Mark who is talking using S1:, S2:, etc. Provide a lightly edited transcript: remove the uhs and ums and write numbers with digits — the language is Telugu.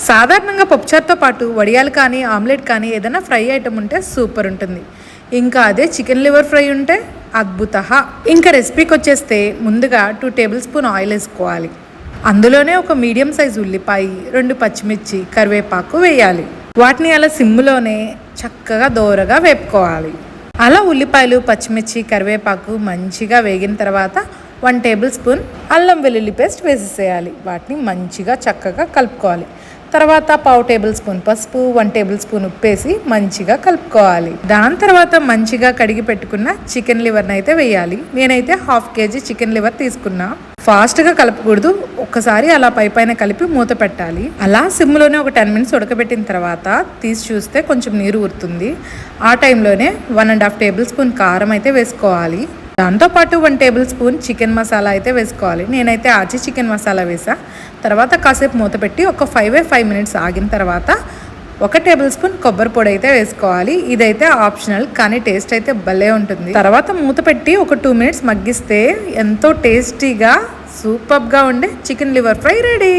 S1: సాధారణంగా పప్పుచారుతో పాటు వడియాలు కానీ ఆమ్లెట్ కానీ ఏదైనా ఫ్రై ఐటమ్ ఉంటే సూపర్ ఉంటుంది. ఇంకా అదే చికెన్ లివర్ ఫ్రై ఉంటే అద్భుత. ఇంకా రెసిపీకి వచ్చేస్తే ముందుగా 2 టేబుల్ స్పూన్ ఆయిల్ వేసుకోవాలి. అందులోనే ఒక మీడియం సైజు ఉల్లిపాయ, 2 పచ్చిమిర్చి, కరివేపాకు వేయాలి. వాటిని అలా సిమ్లోనే చక్కగా దోరగా వేపుకోవాలి. అలా ఉల్లిపాయలు, పచ్చిమిర్చి, కరివేపాకు మంచిగా వేగిన తర్వాత 1 టేబుల్ స్పూన్ అల్లం వెల్లుల్లి పేస్ట్ వేసేసేయాలి. వాటిని మంచిగా చక్కగా కలుపుకోవాలి. తర్వాత 1/2 టేబుల్ స్పూన్ పసుపు, 1 టేబుల్ స్పూన్ ఉప్పు వేసి మంచిగా కలుపుకోవాలి. దాని తర్వాత మంచిగా కడిగి పెట్టుకున్న చికెన్ లివర్ని అయితే వేయాలి. నేనైతే 1/2 కేజీ చికెన్ లివర్ తీసుకున్నా. ఫాస్ట్గా కలపకూడదు, ఒక్కసారి అలా పైన కలిపి మూత పెట్టాలి. అలా సిమ్లోనే ఒక 10 మినిట్స్ ఉడకబెట్టిన తర్వాత తీసి చూస్తే కొంచెం నీరు ఊరుతుంది. ఆ టైంలోనే 1.5 టేబుల్ స్పూన్ కారం అయితే వేసుకోవాలి. దాంతోపాటు 1 టేబుల్ స్పూన్ చికెన్ మసాలా అయితే వేసుకోవాలి. నేనైతే ఆచి చికెన్ మసాలా వేసా. తర్వాత కాసేపు మూత పెట్టి ఒక 5 మినిట్స్ ఆగిన తర్వాత 1 టేబుల్ స్పూన్ కొబ్బరి పొడి అయితే వేసుకోవాలి. ఇదైతే ఆప్షనల్, కానీ టేస్ట్ అయితే భలే ఉంటుంది. తర్వాత మూత పెట్టి ఒక 2 మినిట్స్ మగ్గిస్తే ఎంతో టేస్టీగా సూపర్గా ఉండే చికెన్ లివర్ ఫ్రై రెడీ.